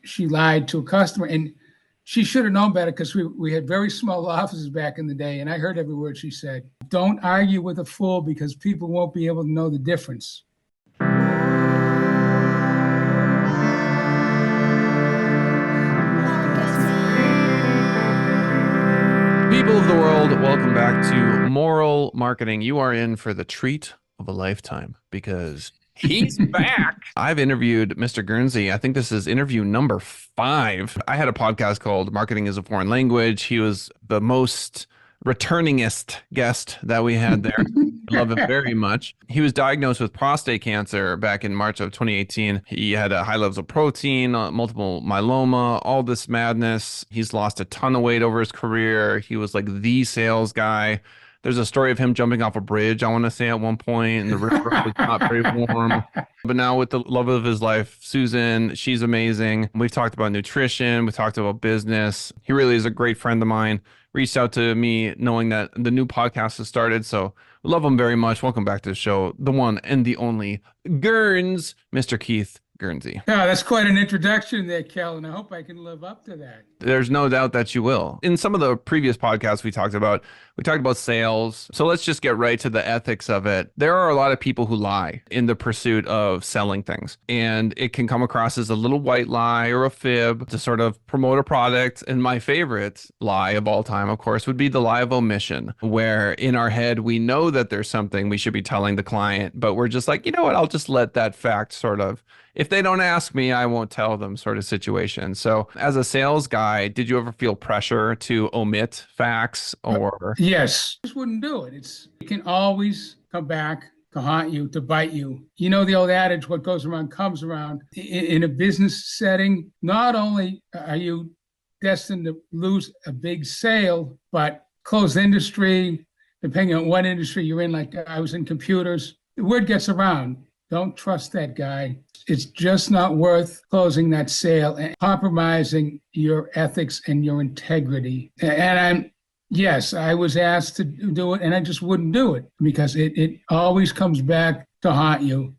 she lied to a customer, and she should have known better because we had very small offices back in the day, and I heard every word she said. Don't argue with a fool because people won't be able to know the difference. People of the world, welcome back to Moral Marketing. You are in for the treat of a lifetime because he's back. I've interviewed Mr. Guernsey. I think this is interview number 5. I had a podcast called Marketing is a Foreign Language. He was the most returningest guest that we had there. I love him very much. He was diagnosed with prostate cancer back in March of 2018. He had high levels of protein, multiple myeloma, all this madness. He's lost a ton of weight over his career. He was like the sales guy. There's a story of him jumping off a bridge, I want to say, at one point, and the river was not very warm. But now with the love of his life, Susan, she's amazing. We've talked about nutrition. We talked about business. He really is a great friend of mine. Reached out to me knowing that the new podcast has started. So we love him very much. Welcome back to the show. The one and the only Guernsey, Mr. Keith Guernsey. Yeah, that's quite an introduction there, Kellen. I hope I can live up to that. There's no doubt that you will. In some of the previous podcasts we talked about sales. So let's just get right to the ethics of it. There are a lot of people who lie in the pursuit of selling things, and it can come across as a little white lie or a fib to sort of promote a product. And my favorite lie of all time, of course, would be the lie of omission, where in our head, we know that there's something we should be telling the client, but we're just like, you know what, I'll just let that fact sort of, if they don't ask me, I won't tell them sort of situation. So as a sales guy, did you ever feel pressure to omit facts or? Yes, just wouldn't do it. It can always come back to haunt you, to bite you. You know the old adage, what goes around comes around. In a business setting, not only are you destined to lose a big sale, but closed industry, depending on what industry you're in, like I was in computers, the word gets around. Don't trust that guy. It's just not worth closing that sale and compromising your ethics and your integrity. And yes, I was asked to do it, and I just wouldn't do it because it always comes back to haunt you.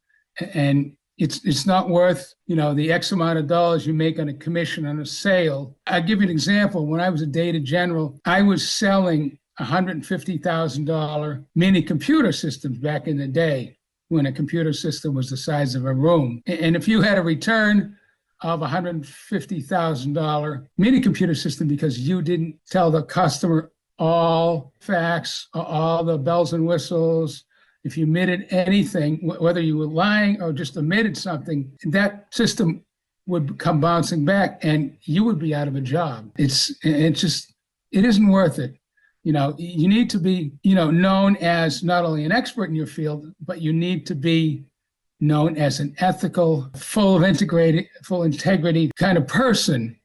And it's not worth, the X amount of dollars you make on a commission on a sale. I'll give you an example. When I was a data general, I was selling $150,000 mini computer systems back in the day, when a computer system was the size of a room. And if you had a return of $150,000 mini computer system because you didn't tell the customer all facts, all the bells and whistles, if you omitted anything, whether you were lying or just omitted something, that system would come bouncing back and you would be out of a job. It isn't worth it. You need to be, known as not only an expert in your field, but you need to be known as an ethical, full integrity kind of person,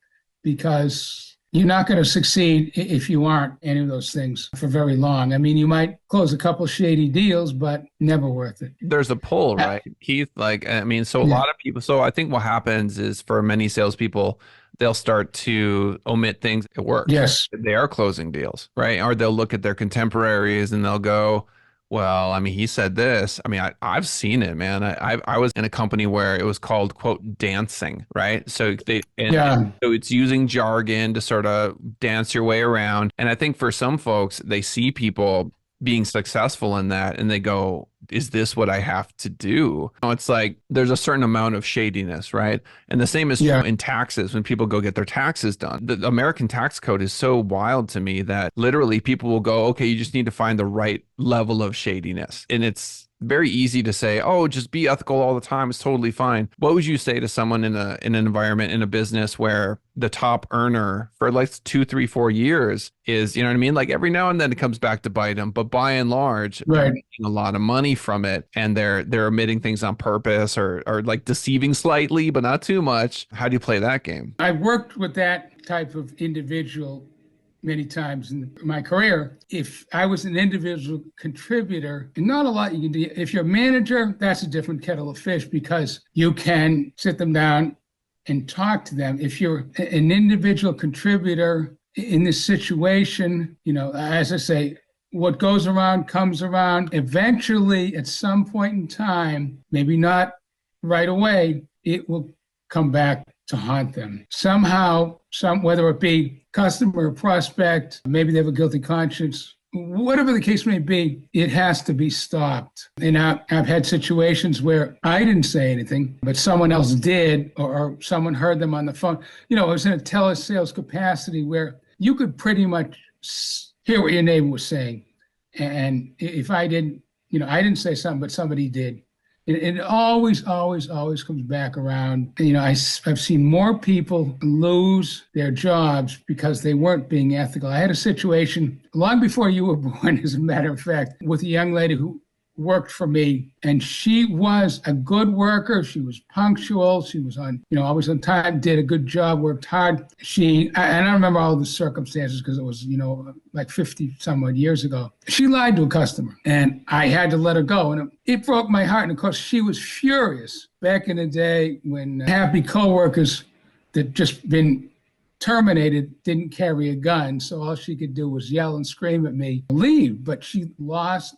because you're not going to succeed if you aren't any of those things for very long. I mean, you might close a couple shady deals, but never worth it. There's a pull, right, Keith? A lot of people. So I think what happens is for many salespeople, they'll start to omit things at work. Yes. They are closing deals, right? Or they'll look at their contemporaries and they'll go, well, he said this. I've seen it, man. I was in a company where it was called, quote, dancing, right? So so it's using jargon to sort of dance your way around. And I think for some folks, they see people being successful in that and they go, is this what I have to do? It's like there's a certain amount of shadiness, right? And the same is true in taxes when people go get their taxes done. The American tax code is so wild to me that literally people will go, okay, you just need to find the right level of shadiness. And it's very easy to say, oh, just be ethical all the time. It's totally fine. What would you say to someone in an environment, in a business where the top earner for like 2, 3, 4 years is, you know what I mean? Like every now and then it comes back to bite them, but by and large, they're making a lot of money from it and they're omitting things on purpose or like deceiving slightly, but not too much. How do you play that game? I worked with that type of individual many times in my career. If I was an individual contributor, and not a lot you can do. If you're a manager, that's a different kettle of fish because you can sit them down and talk to them. If you're an individual contributor in this situation, as I say, what goes around comes around. Eventually, at some point in time, maybe not right away, it will come back to haunt them. Somehow, whether it be customer or prospect, maybe they have a guilty conscience, whatever the case may be, it has to be stopped. And I've had situations where I didn't say anything, but someone else did, or someone heard them on the phone. You know, it was in a telesales capacity where you could pretty much hear what your neighbor was saying. And if I didn't, you know, I didn't say something, but somebody did. It always comes back around. You know, I've seen more people lose their jobs because they weren't being ethical. I had a situation long before you were born, as a matter of fact, with a young lady who worked for me, and she was a good worker. She was punctual. She was always on time, did a good job, worked hard. I don't remember all the circumstances because it was, like 50 some odd years ago. She lied to a customer and I had to let her go. And it broke my heart. And of course, she was furious back in the day when happy coworkers that just been terminated didn't carry a gun. So all she could do was yell and scream at me, leave. But she lost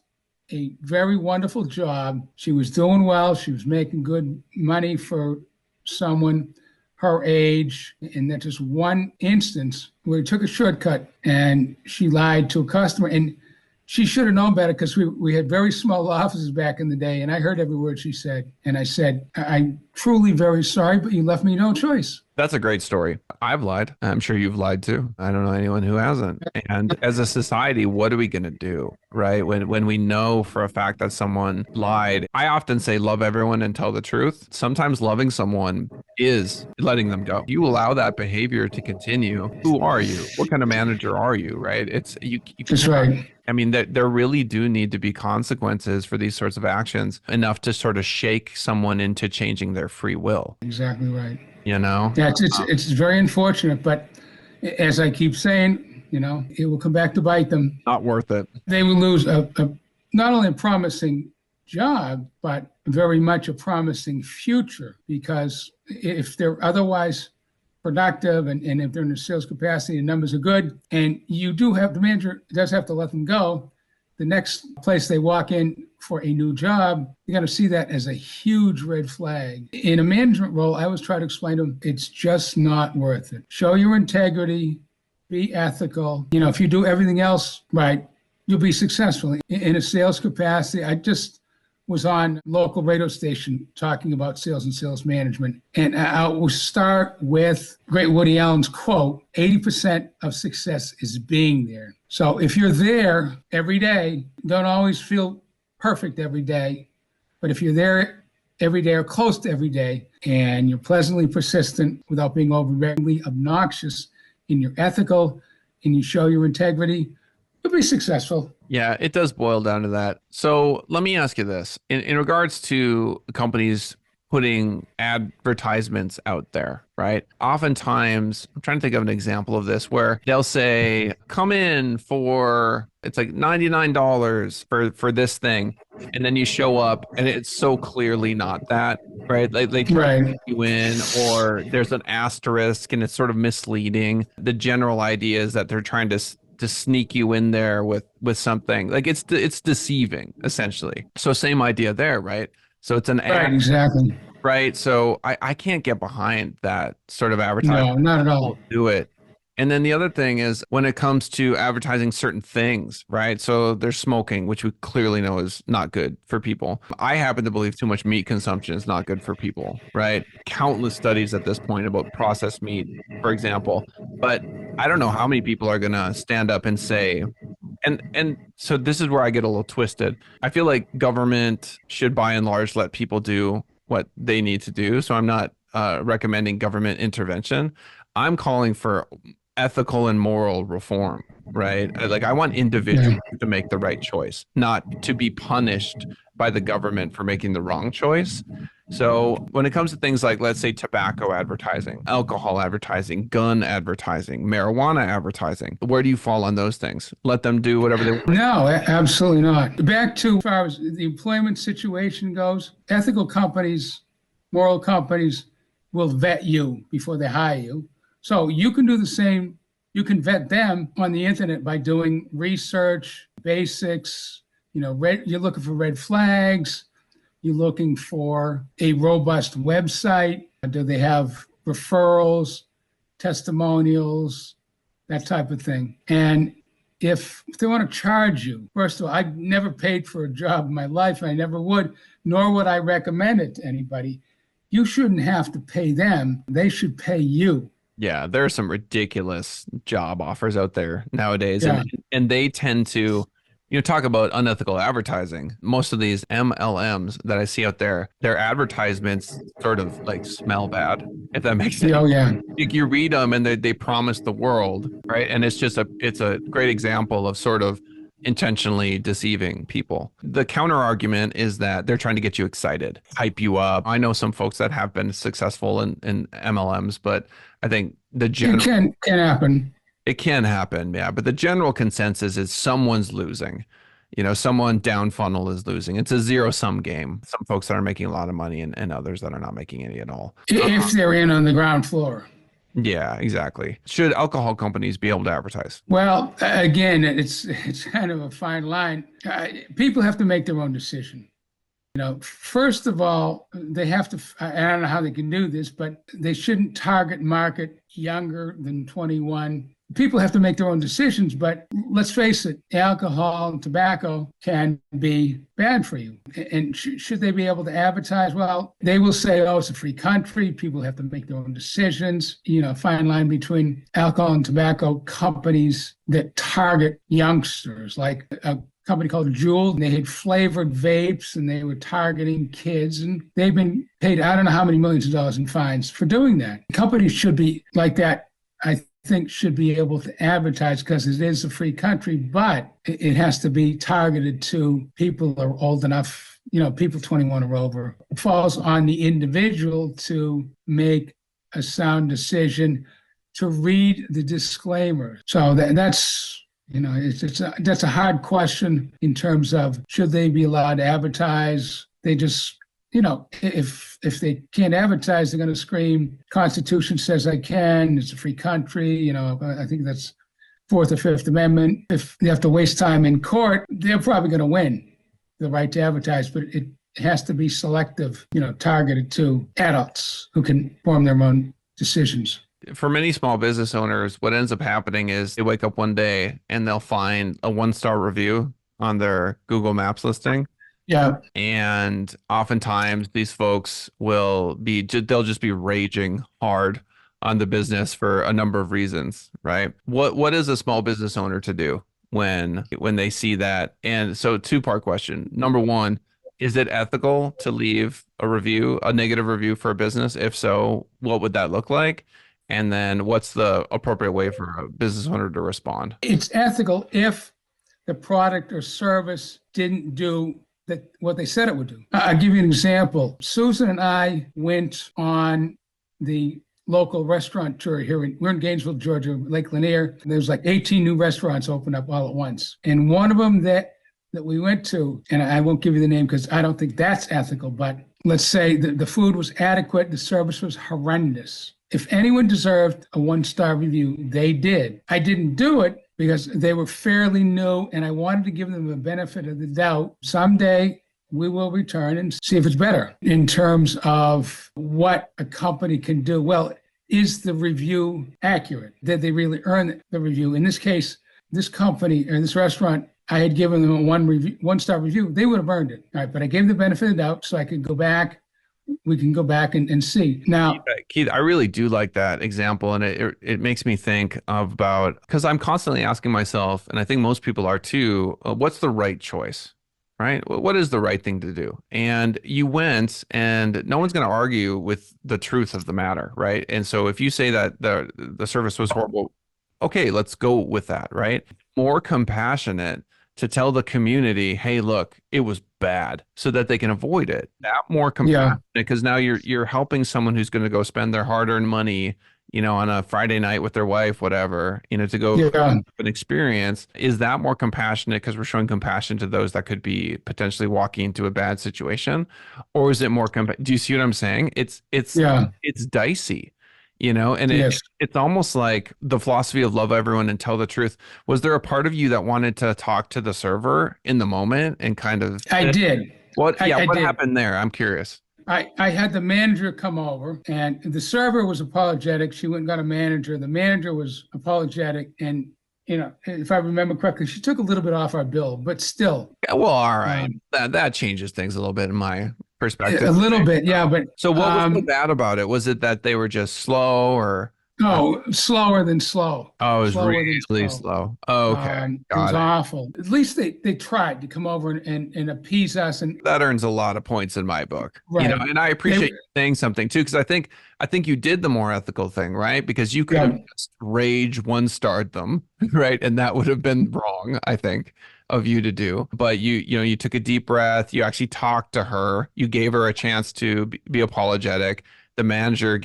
a very wonderful job. She was doing well. She was making good money for someone her age. And that's just one instance where he took a shortcut and she lied to a customer. And she should have known better because we had very small offices back in the day. And I heard every word she said. And I said, I'm truly very sorry, but you left me no choice. That's a great story. I've lied. I'm sure you've lied too. I don't know anyone who hasn't. And as a society, what are we going to do, right? When we know for a fact that someone lied, I often say love everyone and tell the truth. Sometimes loving someone is letting them go. You allow that behavior to continue. Who are you? What kind of manager are you, right? You That's right. I mean, there really do need to be consequences for these sorts of actions, enough to sort of shake someone into changing their free will. Exactly right. Yeah, it's very unfortunate, but as I keep saying, it will come back to bite them. Not worth it. They will lose not only a promising job, but very much a promising future, because if they're otherwise productive and if they're in a sales capacity, the numbers are good, and the manager does have to let them go, the next place they walk in for a new job, you're going to see that as a huge red flag. In a management role, I always try to explain to them, it's just not worth it. Show your integrity, be ethical. If you do everything else right, you'll be successful. In a sales capacity, I just was on local radio station talking about sales and sales management. And I will start with great Woody Allen's quote, 80% of success is being there. So if you're there every day, don't always feel perfect every day, but if you're there every day or close to every day, and you're pleasantly persistent without being overly obnoxious, and you're ethical and you show your integrity, you'll be successful. Yeah, it does boil down to that. So let me ask you this. In regards to companies putting advertisements out there, right? Oftentimes, I'm trying to think of an example of this where they'll say, come in for, it's like $99 for this thing. And then you show up and it's so clearly not that, right? They try to get you in, or there's an asterisk and it's sort of misleading. The general idea is that they're trying to sneak you in there with something. Like it's deceiving, essentially. So same idea there, right? So it's an ad. Right, exactly. Right. So I can't get behind that sort of advertising. No, not at all. Don't do it. And then the other thing is when it comes to advertising certain things, right? So there's smoking, which we clearly know is not good for people. I happen to believe too much meat consumption is not good for people, right? Countless studies at this point about processed meat, for example. But I don't know how many people are going to stand up and say, and so this is where I get a little twisted. I feel like government should by and large let people do what they need to do. So I'm not recommending government intervention. I'm calling for ethical and moral reform, right? Like I want individuals to make the right choice, not to be punished by the government for making the wrong choice. So when it comes to things like, let's say, tobacco advertising, alcohol advertising, gun advertising, marijuana advertising, where do you fall on those things? Let them do whatever they want? No, absolutely not. Back to as far as the employment situation goes, ethical companies, moral companies will vet you before they hire you. So you can do the same. You can vet them on the internet by doing research, basics. You're looking for red flags. You're looking for a robust website. Do they have referrals, testimonials, that type of thing. And if they want to charge you, first of all, I've never paid for a job in my life. I never would, nor would I recommend it to anybody. You shouldn't have to pay them. They should pay you. Yeah, there are some ridiculous job offers out there nowadays, Yeah. and they tend to, talk about unethical advertising. Most of these MLMs that I see out there, their advertisements sort of like smell bad, if that makes sense. Oh, yeah. Like you read them and they promise the world, right? And it's a great example of sort of intentionally deceiving people. The counter argument is that they're trying to get you excited, hype you up. I know some folks that have been successful in MLMs, but I think the general It can happen. it can happen, yeah. But the general consensus is someone's losing. Someone down funnel is losing. It's a zero-sum game. Some folks that are making a lot of money and others that are not making any at all. If they're in on the ground floor. Yeah, exactly. Should alcohol companies be able to advertise? Well, again, it's kind of a fine line. People have to make their own decision. First of all, they have to, I don't know how they can do this, but they shouldn't target market younger than 21. People have to make their own decisions, but let's face it, alcohol and tobacco can be bad for you. And should they be able to advertise? Well, they will say, oh, it's a free country. People have to make their own decisions. Fine line between alcohol and tobacco companies that target youngsters, like a company called Juul. They had flavored vapes and they were targeting kids, and they've been paid I don't know how many millions of dollars in fines for doing that. Companies should be like that, I think, should be able to advertise because it is a free country, but it has to be targeted to people who are old enough, people 21 or over. It falls on the individual to make a sound decision, to read the disclaimer. So that's that's a hard question in terms of should they be allowed to advertise. They just, if they can't advertise, they're going to scream, Constitution says I can, it's a free country. I think that's Fourth or Fifth Amendment. If they have to waste time in court, they're probably going to win the right to advertise, but it has to be selective, targeted to adults who can form their own decisions. For many small business owners, what ends up happening is they wake up one day and they'll find a 1-star review on their Google Maps listing. Yeah. And oftentimes these folks they'll just be raging hard on the business for a number of reasons, right? What is a small business owner to do when they see that? And so 2-part question. Number one, is it ethical to leave a negative review for a business? If so, what would that look like? And then what's the appropriate way for a business owner to respond? It's ethical if the product or service didn't do what they said it would do. I'll give you an example. Susan and I went on the local restaurant tour here. We're in Gainesville, Georgia, Lake Lanier. There's like 18 new restaurants opened up all at once. And one of them that we went to, and I won't give you the name because I don't think that's ethical, but let's say the food was adequate, the service was horrendous. If anyone deserved a 1-star review, they did. I didn't do it because they were fairly new and I wanted to give them the benefit of the doubt. Someday we will return and see if it's better in terms of what a company can do. Well, is the review accurate? Did they really earn the review? In this case, this company or this restaurant, I had given them a 1-star review. They would have earned it. All right, but I gave them the benefit of the doubt so I could go back. We can go back and see. Now, Keith, I really do like that example. And it makes me think about, because I'm constantly asking myself, and I think most people are too, what's the right choice, right? What is the right thing to do? And you went, and no one's going to argue with the truth of the matter, right? And so if you say that the service was horrible, okay, let's go with that, right? More compassionate to tell the community, hey, look, it was bad, so that they can avoid it. That more compassionate, because now you're helping someone who's going to go spend their hard-earned money, on a Friday night with their wife, whatever, to go an experience. Is that more compassionate because we're showing compassion to those that could be potentially walking into a bad situation? Or is it more do you see what I'm saying? It's dicey. And it's almost like the philosophy of love everyone and tell the truth. Was there a part of you that wanted to talk to the server in the moment and kind of? I did. What happened there? I'm curious. I had the manager come over, and the server was apologetic. She went and got a manager. The manager was apologetic, and if I remember correctly, she took a little bit off our bill, but still. Yeah, well, all right. That changes things a little bit in my perspective. A little bit, yeah. But so what was so bad about it? Was it that they were just slow, or? No, slower than slow. Oh, it was Slower really slow. Oh, okay. It was awful. At least they tried to come over and appease us, and that earns a lot of points in my book. Right. And I appreciate you saying something too, because I think you did the more ethical thing, right? Because you could have just rage one-starred them, right? And that would have been wrong, I think, of you to do. But you took a deep breath, you actually talked to her, you gave her a chance to be apologetic. The manager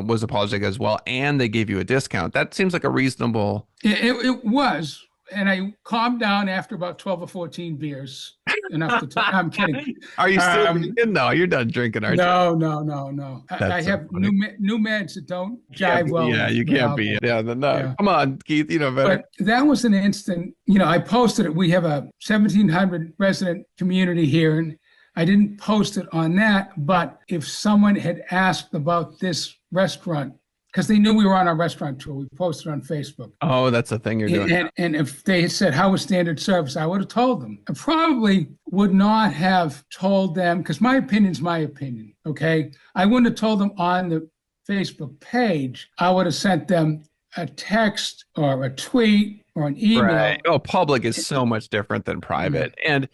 was apologetic as well, and they gave you a discount. That seems like a reasonable. It was, and I calmed down after about 12 or 14 beers. Enough to talk. I'm kidding. Are you still drinking? No, you're done drinking, aren't you? No. I have new meds that don't jive well. Yeah, you can't be. Yeah, no. Yeah. Come on, Keith, you know better. But that was an instant. I posted it. We have a 1,700 resident community here, and I didn't post it on that, but if someone had asked about this restaurant, because they knew we were on our restaurant tour, we posted on Facebook. Oh, that's the thing you're doing. And if they had said, how was standard service, I would have told them. I probably would not have told them, because my opinion's my opinion, okay? I wouldn't have told them on the Facebook page. I would have sent them a text or a tweet or an email. Right. Oh, public is so much different than private. And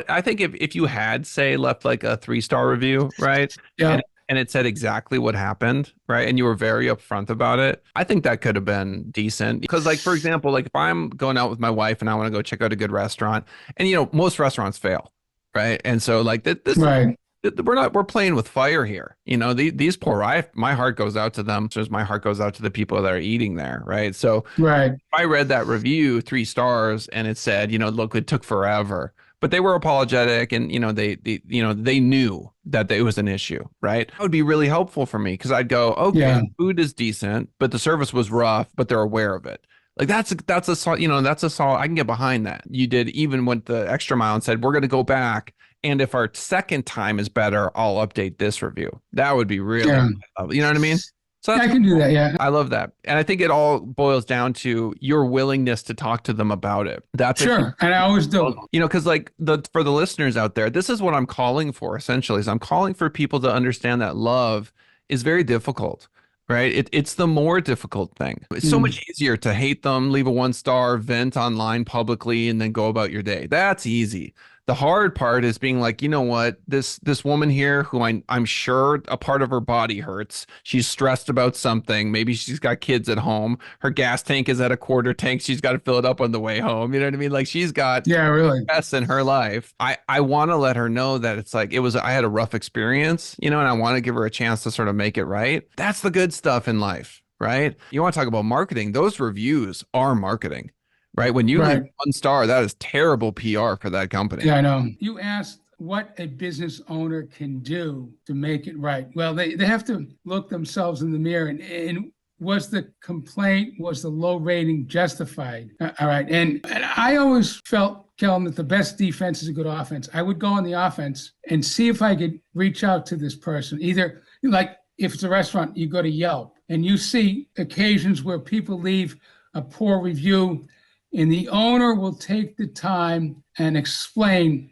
I think if you had, say, left like a 3-star review, right? Yeah. And it said exactly what happened, right? And you were very upfront about it. I think that could have been decent. Because, like, for example, like if I'm going out with my wife and I want to go check out a good restaurant, and most restaurants fail, right? And so like this right. We're playing with fire here. These poor, my heart goes out to them. So my heart goes out to the people that are eating there. Right. So right. I read that review, 3 stars, and it said, look, it took forever, but they were apologetic, and, they knew that it was an issue. Right. That would be really helpful for me, because I'd go, okay, food is decent, but the service was rough, but they're aware of it. Like that's a solid, I can get behind that. You did, even went the extra mile and said, we're going to go back, and if our second time is better, I'll update this review. That would be really, you know what I mean? So I can do that. Yeah. I love that. And I think it all boils down to your willingness to talk to them about it. That's sure. And I always do. Because like for the listeners out there, this is what I'm calling for essentially. Is I'm calling for people to understand that love is very difficult. Right. It's the more difficult thing. It's so much easier to hate them, leave a 1-star, vent online publicly, and then go about your day. That's easy. The hard part is being like, you know what, this woman here who I'm sure a part of her body hurts. She's stressed about something. Maybe she's got kids at home. Her gas tank is at a quarter tank. She's got to fill it up on the way home. You know what I mean? Like she's got really stress in her life. I want to let her know that it's like I had a rough experience, and I want to give her a chance to sort of make it right. That's the good stuff in life, right? You want to talk about marketing? Those reviews are marketing. Right. When you leave 1 star, that is terrible PR for that company. Yeah, I know. You asked what a business owner can do to make it right. Well, they have to look themselves in the mirror and was the complaint, was the low rating justified? All right. And I always felt, Kellen, that the best defense is a good offense. I would go on the offense and see if I could reach out to this person. Either, like if it's a restaurant, you go to Yelp and you see occasions where people leave a poor review, and the owner will take the time and explain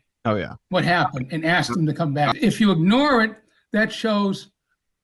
what happened and ask them to come back. If you ignore it, that shows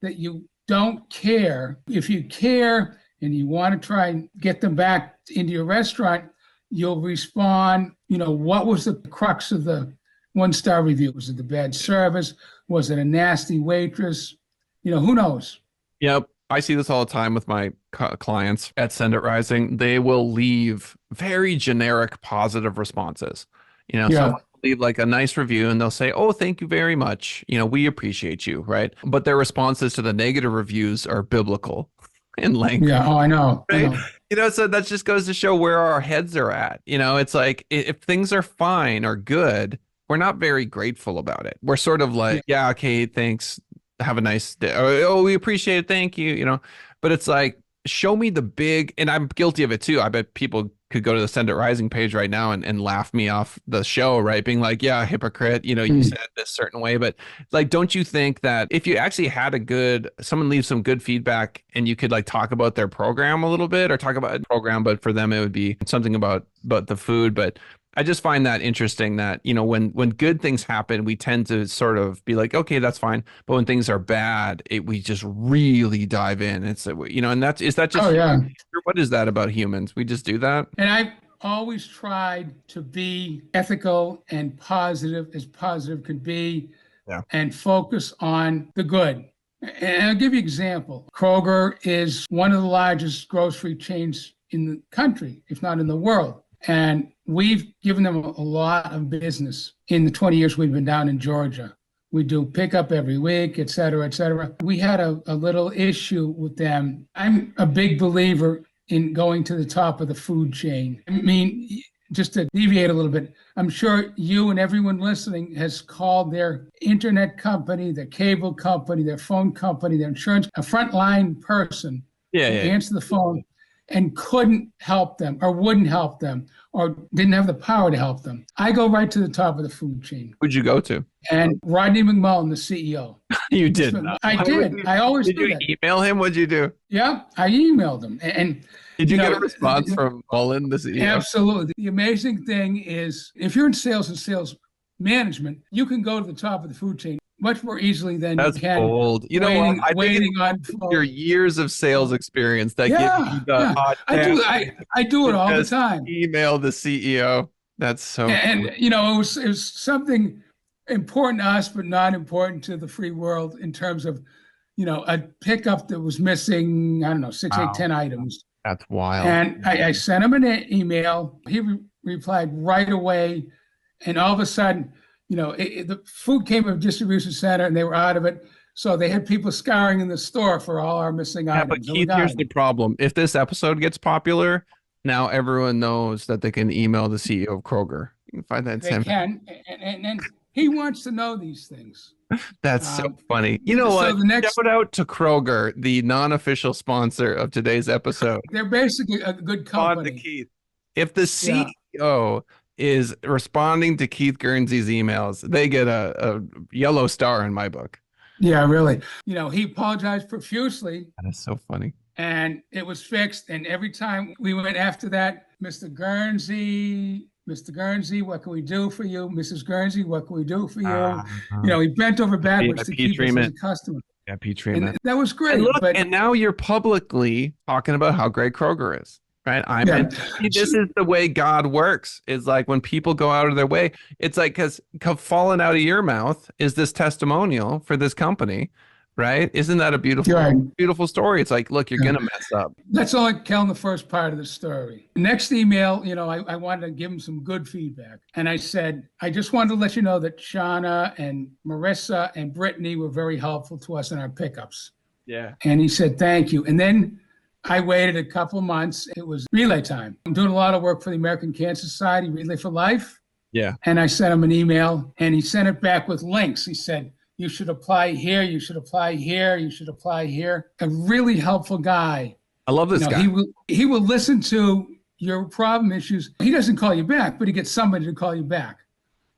that you don't care. If you care and you want to try and get them back into your restaurant, you'll respond, what was the crux of the 1-star review? Was it the bad service? Was it a nasty waitress? Who knows? Yep. I see this all the time with my clients at Send It Rising. They will leave very generic positive responses. So leave like a nice review and they'll say, oh, thank you very much. We appreciate you. Right. But their responses to the negative reviews are biblical in length. Yeah. Oh, I know. Right. I know. So that just goes to show where our heads are at. It's like if things are fine or good, we're not very grateful about it. We're sort of like, yeah, okay, thanks. Have a nice day. Oh, we appreciate it. Thank you. But it's like, show me the big, and I'm guilty of it too. I bet people could go to the Send It Rising page right now and laugh me off the show, right? Being like, yeah, hypocrite, you know, you said this certain way. But like, don't you think that if you actually had someone leave some good feedback and you could like talk about their program a little bit or talk about a program, but for them, it would be something about the food. But I just find that interesting that, you know, when good things happen, we tend to sort of be like, okay, that's fine. But when things are bad, we just really dive in. It's, you know, and is that just, Oh, yeah. what is that about humans? We just do that. And I've always tried to be ethical and positive could be, and focus on the good. And I'll give you an example. Kroger is one of the largest grocery chains in the country, if not in the world. And we've given them a lot of business in the 20 years we've been down in Georgia. We do pickup every week, et cetera, et cetera. We had a little issue with them. I'm a big believer in going to the top of the food chain. I mean, just to deviate a little bit, I'm sure you and everyone listening has called their internet company, their cable company, their phone company, their insurance, a frontline person to answer the phone and couldn't help them or wouldn't help them or didn't have the power to help them. I go right to the top of the food chain. Who'd you go to? And Rodney McMullen, the CEO. You did. I did. I always do that. Did you email him? What'd you do? Yeah, I emailed him. And did you get a response from Mullen, the CEO? Absolutely. The amazing thing is, if you're in sales and sales management, you can go to the top of the food chain much more easily than you can. Bold. You know, waiting on your years of sales experience that give you the I do it all the time. Email the CEO. That's so and you know, it was something important to us, but not important to the free world in terms of, you know, a pickup that was missing, I don't know, 6, 8, 10 items. That's wild. And I sent him an email. He replied right away. And all of a sudden, you know, the food came from a distribution center and they were out of it. So they had people scouring in the store for all our missing items. But Keith, here's the problem. If this episode gets popular, now everyone knows that they can email the CEO of Kroger. You can find that. They can. And he wants to know these things. That's so funny. You know what? Shout out to Kroger, the non-official sponsor of today's episode. They're basically a good company. On to Keith. If the CEO is responding to Keith Guernsey's emails, they get a yellow star in my book. Yeah, really. You know, he apologized profusely. That is so funny. And it was fixed. And every time we went after that, Mr. Guernsey, what can we do for you? Mrs. Guernsey, what can we do for you? You know, he bent over backwards to keep us as a customer. Yeah, P treatment. And that was great. And now you're publicly talking about how great Kroger is. Right. This is the way God works. It's like when people go out of their way, it's like because falling out of your mouth is this testimonial for this company. Right. Isn't that a beautiful story? It's like, look, you're going to mess up. That's only Kellen, the first part of the story. Next email, you know, I wanted to give him some good feedback. And I said, I just wanted to let you know that Shauna and Marissa and Brittany were very helpful to us in our pickups. Yeah. And he said, thank you. And then I waited a couple months. It was relay time. I'm doing a lot of work for the American Cancer Society, Relay for Life. Yeah. And I sent him an email and he sent it back with links. He said, you should apply here. You should apply here. You should apply here. A really helpful guy. I love this guy. He will listen to your problem issues. He doesn't call you back, but he gets somebody to call you back.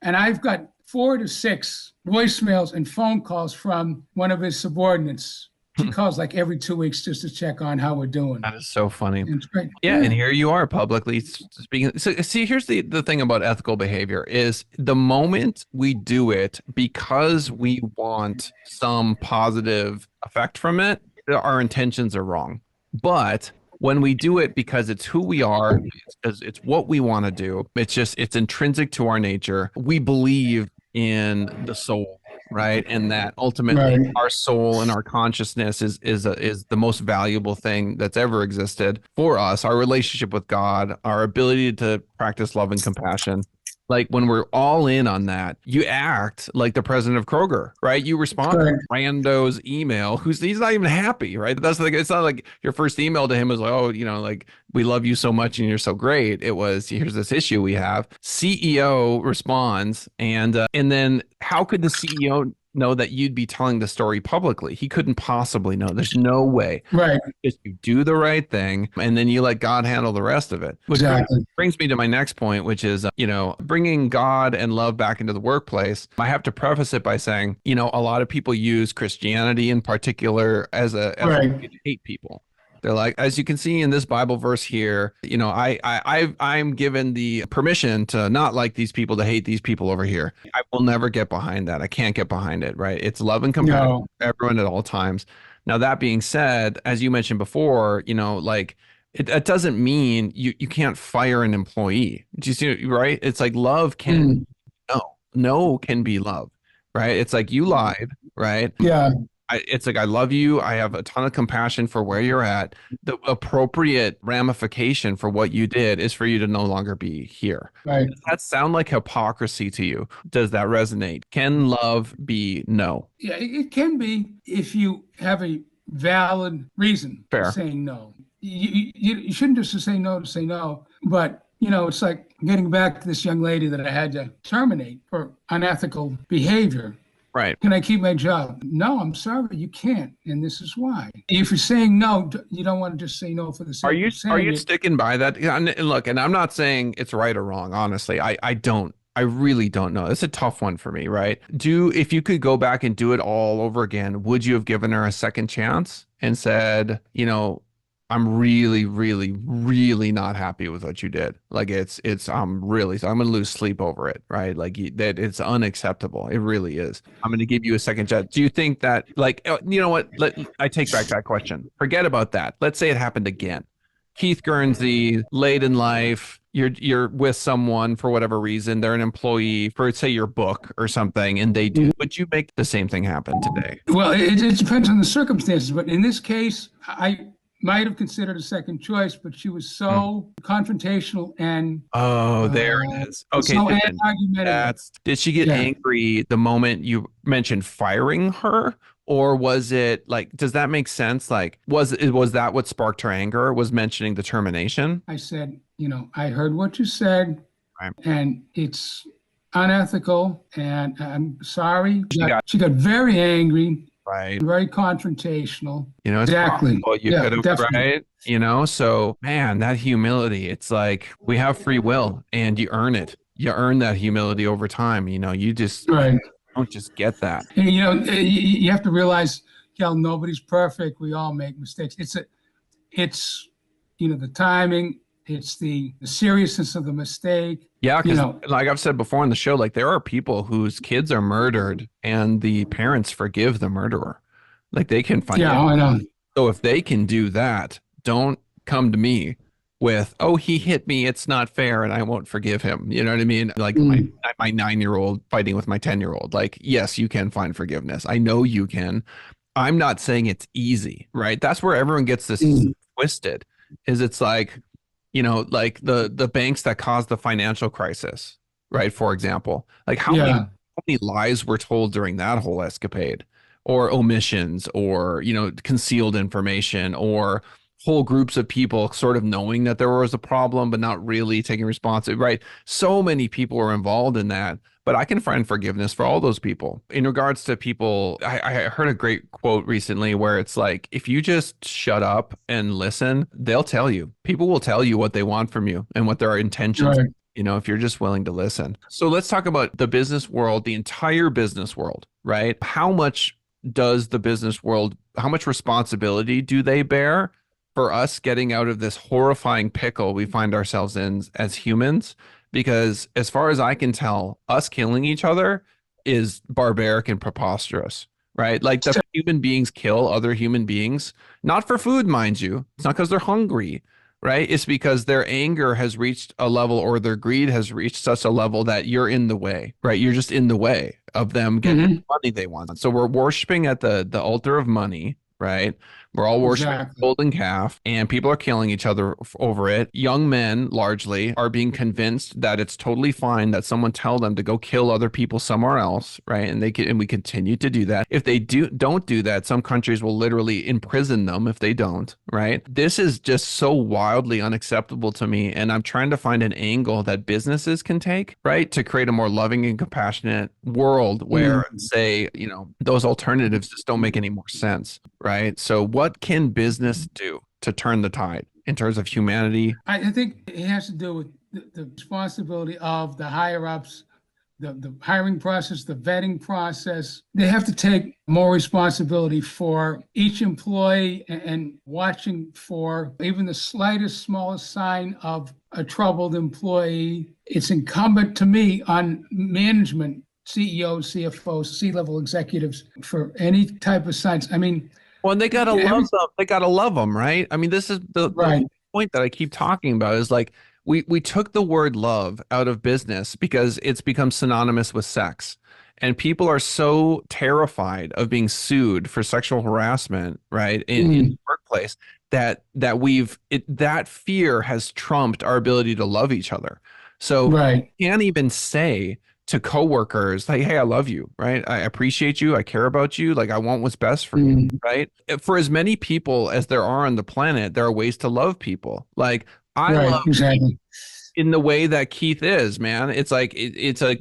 And I've got 4 to 6 voicemails and phone calls from one of his subordinates. She calls like every 2 weeks just to check on how we're doing. That is so funny. It's great. Yeah, and here you are publicly speaking. So see, here's the thing about ethical behavior is the moment we do it because we want some positive effect from it, our intentions are wrong. But when we do it because it's who we are, it's what we want to do, it's intrinsic to our nature. We believe in the soul. Right. And that ultimately our soul and our consciousness is the most valuable thing that's ever existed for us. Our relationship with God, our ability to practice love and compassion. Like when we're all in on that, you act like the president of Kroger, right? You respond to rando's email he's not even happy, right? That's like, it's not like your first email to him was like, oh, you know, like we love you so much and you're so great. It was, here's this issue we have. CEO responds and then how could the CEO know that you'd be telling the story publicly. He couldn't possibly know. There's no way. Right. Just you do the right thing and then you let God handle the rest of it. Which Exactly. brings me to my next point, which is, bringing God and love back into the workplace. I have to preface it by saying, a lot of people use Christianity in particular as a way to hate people. They're like, as you can see in this Bible verse here, I'm given the permission to not like these people, to hate these people over here. I will never get behind that. I can't get behind it, right? It's love and compassion for everyone at all times. Now, that being said, as you mentioned before, it doesn't mean you can't fire an employee. Do you see, right? It's like love can, no can be love, right? It's like you lied, right? Yeah. It's like, I love you. I have a ton of compassion for where you're at. The appropriate ramification for what you did is for you to no longer be here. Right. Does that sound like hypocrisy to you? Does that resonate? Can love be no? Yeah, it can be if you have a valid reason for saying no. You shouldn't just say no to say no, but it's like getting back to this young lady that I had to terminate for unethical behavior. Right. Can I keep my job? No, I'm sorry, you can't, and this is why. If you're saying no, you don't want to just say no for the sake of saying it. Are you sticking by that? And look, and I'm not saying it's right or wrong. Honestly, I really don't know. It's a tough one for me, right? If you could go back and do it all over again, would you have given her a second chance and said, I'm really, really, really not happy with what you did. Like I'm going to lose sleep over it, right? Like that it's unacceptable. It really is. I'm going to give you a second chance. Do you think that, you know what? I take back that question. Forget about that. Let's say it happened again. Keith Guernsey, late in life, you're with someone for whatever reason, they're an employee for, say, your book or something, and they do. Would you make the same thing happen today? Well, it depends on the circumstances, but in this case, I might have considered a second choice, but she was so confrontational and there it is. Okay, so argumentative. Did she get angry the moment you mentioned firing her, or was it does that make sense? Like, was that what sparked her anger? Was mentioning the termination? I said, I heard what you said, right, and it's unethical, and I'm sorry. She got very angry. Right. Very confrontational. Exactly. You could have, definitely. Right? So man, that humility, it's like we have free will and you earn it. You earn that humility over time. You just don't just get that. And, you have to realize, nobody's perfect. We all make mistakes. It's the timing. It's the seriousness of the mistake. Yeah, because like I've said before in the show, there are people whose kids are murdered and the parents forgive the murderer. They can find out. I know. So if they can do that, don't come to me with, oh, he hit me, it's not fair, and I won't forgive him. You know what I mean? My 9-year-old fighting with my 10-year-old. Yes, you can find forgiveness. I know you can. I'm not saying it's easy, right? That's where everyone gets this twisted, is it's the banks that caused the financial crisis, right? For example, how many lies were told during that whole escapade, or omissions, or, concealed information, or whole groups of people sort of knowing that there was a problem, but not really taking responsibility, right? So many people were involved in that, but I can find forgiveness for all those people. In regards to people, I heard a great quote recently where it's like, if you just shut up and listen, they'll tell you. People will tell you what they want from you and what their intentions are, if you're just willing to listen. So let's talk about the business world, the entire business world, right? How much does the business world, how much responsibility do they bear for us getting out of this horrifying pickle we find ourselves in as humans? Because as far as I can tell, us killing each other is barbaric and preposterous, right? The human beings kill other human beings, not for food, mind you. It's not because they're hungry, right? It's because their anger has reached a level, or their greed has reached such a level that you're in the way, right? You're just in the way of them getting the money they want. So we're worshiping at the altar of money, right? We're all worshiping the Exactly. golden calf, and people are killing each other over it. Young men, largely, are being convinced that it's totally fine that someone tell them to go kill other people somewhere else, right? And we continue to do that. If they don't do that, some countries will literally imprison them if they don't, right? This is just so wildly unacceptable to me, and I'm trying to find an angle that businesses can take, right, to create a more loving and compassionate world where, say, those alternatives just don't make any more sense, right? So what can business do to turn the tide in terms of humanity? I think it has to do with the responsibility of the higher ups, the hiring process, the vetting process. They have to take more responsibility for each employee and watching for even the slightest, smallest sign of a troubled employee. It's incumbent to me on management, CEOs, CFOs, C-level executives for any type of signs. I mean, well, and they gotta love them. They gotta love them, right? I mean, this is the point that I keep talking about is like we took the word love out of business because it's become synonymous with sex. And people are so terrified of being sued for sexual harassment, right, in the workplace that that fear has trumped our ability to love each other. So you can't even say to coworkers, like, hey, I love you, right? I appreciate you. I care about you. Like, I want what's best for you, right? For as many people as there are on the planet, there are ways to love people. Like, I love in the way that Keith is, man. It's like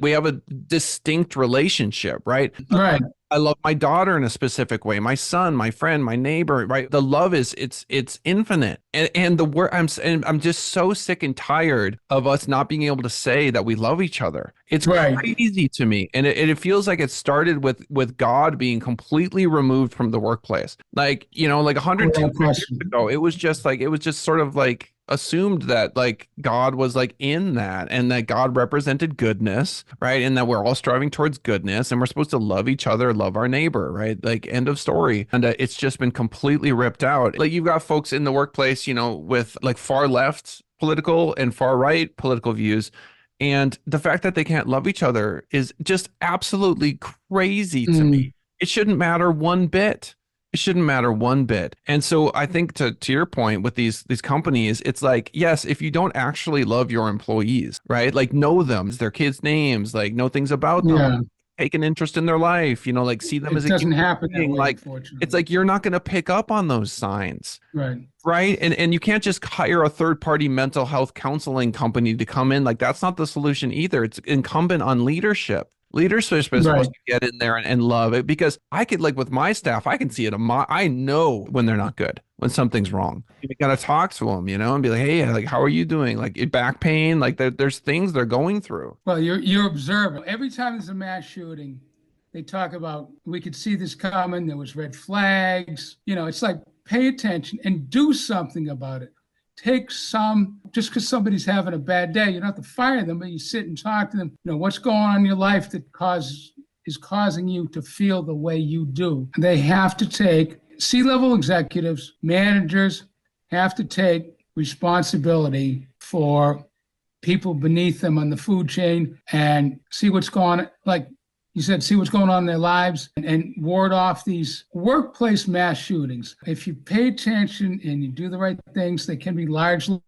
we have a distinct relationship, right? Right. I love my daughter in a specific way, my son, my friend, my neighbor, right? The love is it's infinite. And the word I'm just so sick and tired of us not being able to say that we love each other. It's crazy to me. And it feels like it started with God being completely removed from the workplace. Like, like 110 years ago, it was just sort of like assumed that like God was like in that and that God represented goodness, right? And that we're all striving towards goodness and we're supposed to love each other, love our neighbor, right? Like end of story. And it's just been completely ripped out. Like you've got folks in the workplace, with like far left political and far right political views. And the fact that they can't love each other is just absolutely crazy to me. It shouldn't matter one bit. It shouldn't matter one bit. And so I think to your point with these companies, it's like, yes, if you don't actually love your employees, right? Like know them, their kids' names, like know things about them, take an interest in their life, like see them as a doesn't happen that way, like unfortunately. it's like you're not going to pick up on those signs. Right. And you can't just hire a third-party mental health counseling company to come in. Like that's not the solution either. It's incumbent on leadership. Leadership is supposed to get in there and love it, because I could, like with my staff, I can see it. I know when they're not good, when something's wrong. You got to talk to them, and be like, hey, like, how are you doing? Like back pain, like there's things they're going through. Well, you're observing. Every time there's a mass shooting, they talk about, we could see this coming. There was red flags. It's like, pay attention and do something about it. Take some, just because somebody's having a bad day, you don't have to fire them, but you sit and talk to them. What's going on in your life that is causing you to feel the way you do. They have to take, C-level executives, managers have to take responsibility for people beneath them on the food chain and see what's going on. Like you said, see what's going on in their lives and ward off these workplace mass shootings. If you pay attention and you do the right things, they can be largely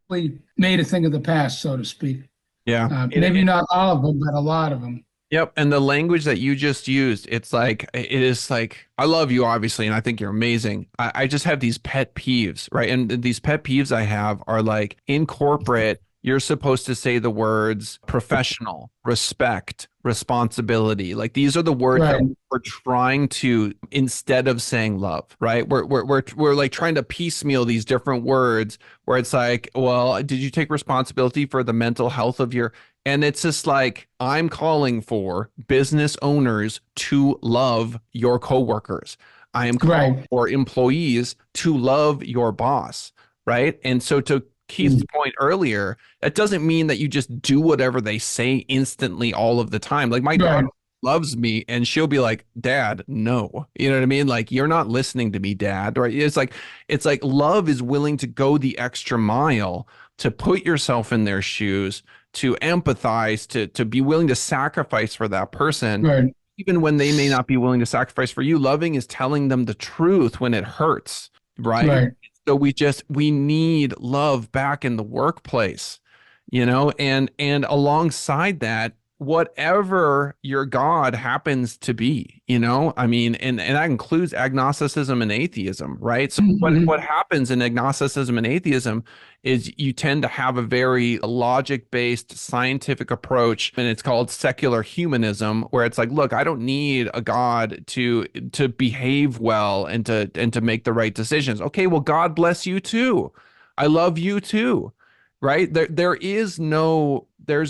made a thing of the past, so to speak. Yeah. Maybe not all of them, but a lot of them. Yep. And the language that you just used, it is like, I love you, obviously, and I think you're amazing. I just have these pet peeves, right? And these pet peeves I have are like, in corporate, you're supposed to say the words professional, respect, responsibility. Like these are the words that we're trying to, instead of saying love, right? We're like trying to piecemeal these different words where it's like, well, did you take responsibility for the mental health of your, and it's just like, I'm calling for business owners to love your coworkers. I am calling for employees to love your boss, right? And so to Keith's point earlier, that doesn't mean that you just do whatever they say instantly all of the time. Like my daughter loves me and she'll be like, Dad, no. You know what I mean? Like, you're not listening to me, Dad. Right? It's like love is willing to go the extra mile, to put yourself in their shoes, to empathize, to be willing to sacrifice for that person. Even when they may not be willing to sacrifice for you. Loving is telling them the truth when it hurts. right? Right. So we need love back in the workplace, and alongside that, whatever your God happens to be, I mean, and that includes agnosticism and atheism, right? So what Mhm. happens in agnosticism and atheism is you tend to have a very logic-based scientific approach, and it's called secular humanism, where it's like, look, I don't need a God to behave well and to make the right decisions. Okay, well, God bless you too. I love you too. Right? There's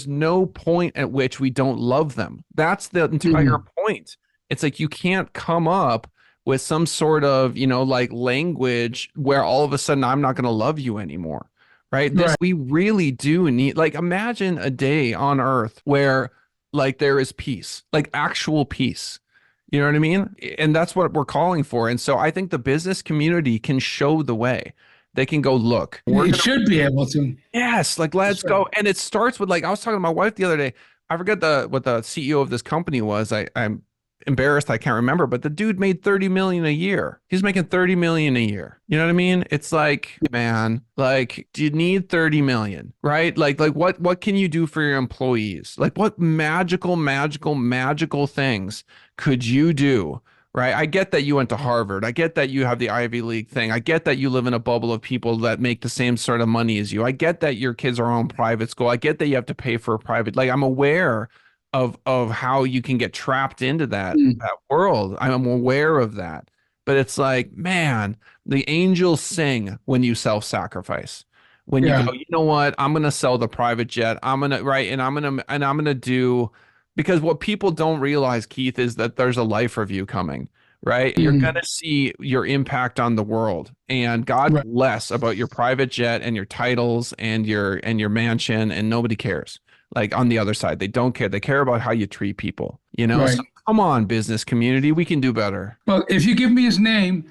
no point at which we don't love them. That's the entire Mhm. point. It's like you can't come up with some sort of, like language where all of a sudden I'm not going to love you anymore. Right? This Right. we really do need, like, imagine a day on earth where like there is peace, like actual peace. You know what I mean? And that's what we're calling for. And so I think the business community can show the way. They can go, look, we're It going should be able to. Yes, like let's That's right. go. And it starts with, like, I was talking to my wife the other day. I forget what the CEO of this company was. I'm embarrassed, I can't remember, but the dude made 30 million a year. He's making 30 million a year. You know what I mean? It's like, man, like, do you need 30 million? Right? Like what can you do for your employees? Like, what magical things could you do? Right. I get that you went to Harvard. I get that you have the Ivy League thing. I get that you live in a bubble of people that make the same sort of money as you. I get that your kids are on private school. I get that you have to pay for a private, like, I'm aware of how you can get trapped into Mm. that world. I'm aware of that. But it's like, man, the angels sing when you self-sacrifice. When you go, Yeah. you know what? I'm gonna sell the private jet. I'm gonna right, and I'm gonna do, because what people don't realize, Keith, is that there's a life review coming, right? You're going Mm. to see your impact on the world, and God Right. bless about your private jet and your titles and your mansion, and nobody cares. Like, on the other side, they don't care. They care about how you treat people, So Right. come on, business community, we can do better. Well, if you give me his name,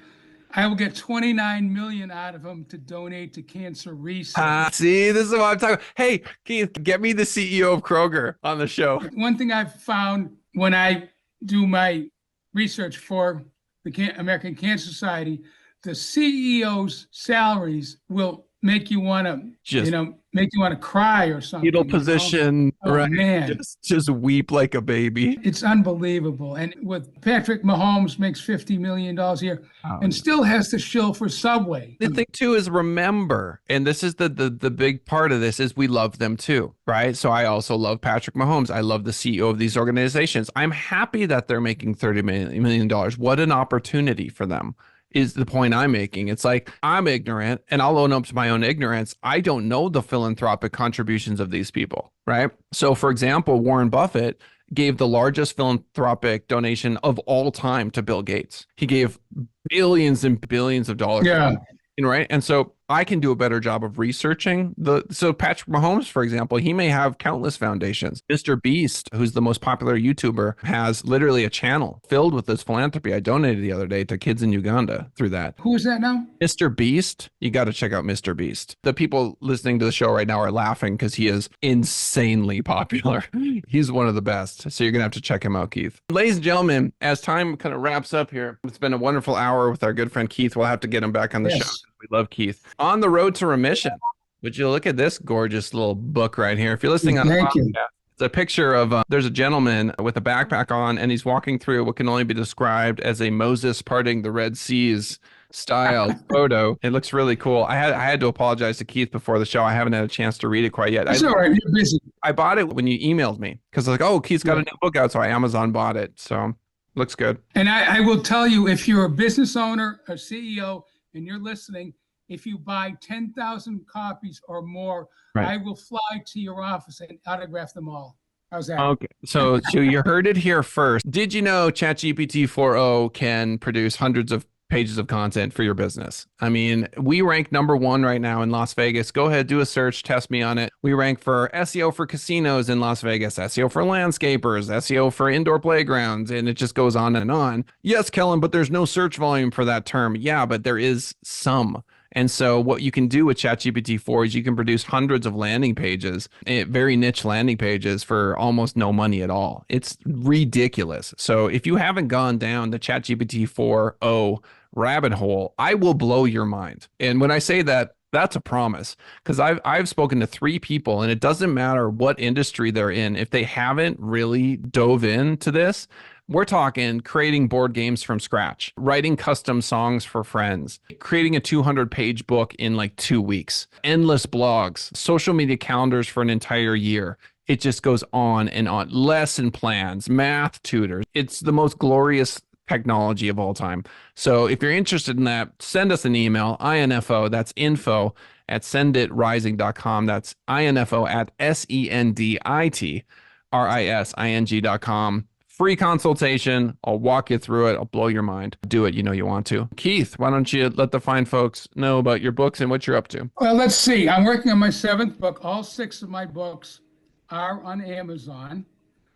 I will get 29 million out of him to donate to cancer research. See, this is what I'm talking about. Hey, Keith, get me the CEO of Kroger on the show. One thing I've found when I do my research for the American Cancer Society, the CEO's salaries will make you want to, Just make you want to cry or fetal something. position, Oh right? man, Just weep like a baby. it's unbelievable. And with Patrick Mahomes makes $50 million a year Oh, and still has to shill for Subway. the thing too is, remember, and this is the big part of this, is we love them too, right? So I also love Patrick Mahomes. I love the CEO of these organizations. I'm happy that they're making $30 million. What an opportunity for them, is the point I'm making. It's like, I'm ignorant, and I'll own up to my own ignorance. I don't know the philanthropic contributions of these people, right? So, for example, Warren Buffett gave the largest philanthropic donation of all time to Bill Gates. He gave billions and billions of dollars, Yeah. right? And so I can do a better job of researching so Patrick Mahomes, for example, he may have countless foundations. Mr. Beast, who's the most popular YouTuber, has literally a channel filled with this philanthropy. I donated the other day to kids in Uganda through that. Who is that now? Mr. Beast, you got to check out Mr. Beast. The people listening to the show right now are laughing because he is insanely popular. He's one of the best. So you're going to have to check him out, Keith. Ladies and gentlemen, as time kind of wraps up here, it's been a wonderful hour with our good friend Keith. We'll have to get him back on the show. Yes. We love Keith. On the road to remission. Would you look at this gorgeous little book right here? If you're listening on the Thank you. podcast, it's a picture of there's a gentleman with a backpack on, and he's walking through what can only be described as a Moses parting the Red Seas style photo. It looks really cool. I had to apologize to Keith before the show. I haven't had a chance to read it quite yet. It's all right. You're busy. I bought it when you emailed me because I was like, oh, Keith's got a new book out, so I Amazon bought it. So looks good. And I will tell you, if you're a business owner or CEO and you're listening, if you buy 10,000 copies or more, Right. I will fly to your office and autograph them all. How's that? Okay, so you heard it here first. Did you know ChatGPT 4.0 can produce hundreds of pages of content for your business? I mean, we rank #1 right now in Las Vegas. Go ahead, do a search, test me on it. We rank for SEO for casinos in Las Vegas, SEO for landscapers, SEO for indoor playgrounds, and it just goes on and on. Yes, Kellen, but there's no search volume for that term. Yeah, but there is some. And so what you can do with ChatGPT 4 is you can produce hundreds of landing pages, very niche landing pages, for almost no money at all. It's ridiculous. So if you haven't gone down the ChatGPT 4.0 rabbit hole, I will blow your mind. And when I say that, that's a promise, because I've spoken to 3 people, and it doesn't matter what industry they're in. If they haven't really dove into this, we're talking creating board games from scratch, writing custom songs for friends, creating a 200-page book in like 2 weeks, endless blogs, social media calendars for an entire year. It just goes on and on. Lesson plans, math tutors. It's the most glorious technology of all time. So if you're interested in that, send us an email, info, that's info at senditrising.com. That's info at senditrising.com. Free consultation. I'll walk you through it. I'll blow your mind. Do it. You know you want to. Keith, why don't you let the fine folks know about your books and what you're up to? Well, let's see. I'm working on my 7th book. All 6 of my books are on Amazon.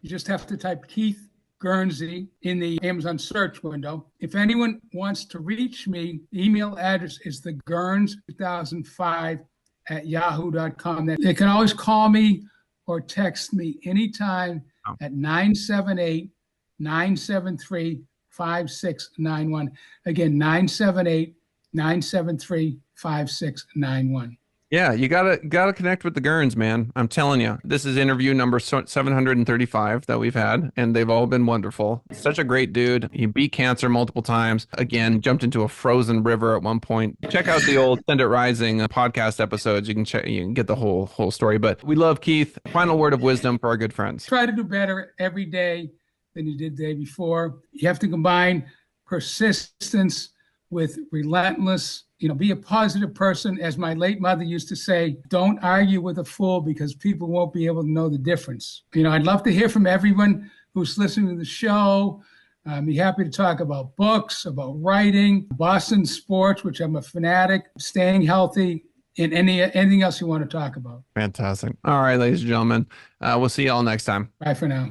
You just have to type Keith Guernsey in the Amazon search window. If anyone wants to reach me, the email address is theguerns2005@yahoo.com. They can always call me or text me anytime at 978-973-5691. Again, 978-973-5691. Yeah, you gotta connect with the Guerns, man. I'm telling you, this is interview number 735 that we've had, and they've all been wonderful. Such a great dude. He beat cancer multiple times. Again, jumped into a frozen river at one point. Check out the old Send It Rising podcast episodes. You can get the whole story. But we love Keith. Final word of wisdom for our good friends. Try to do better every day than you did the day before. You have to combine persistence with relentless. Be a positive person. As my late mother used to say, don't argue with a fool, because people won't be able to know the difference. I'd love to hear from everyone who's listening to the show. I'd be happy to talk about books, about writing, Boston sports, which I'm a fanatic, staying healthy, and anything else you want to talk about. Fantastic. All right, ladies and gentlemen, we'll see you all next time. Bye for now.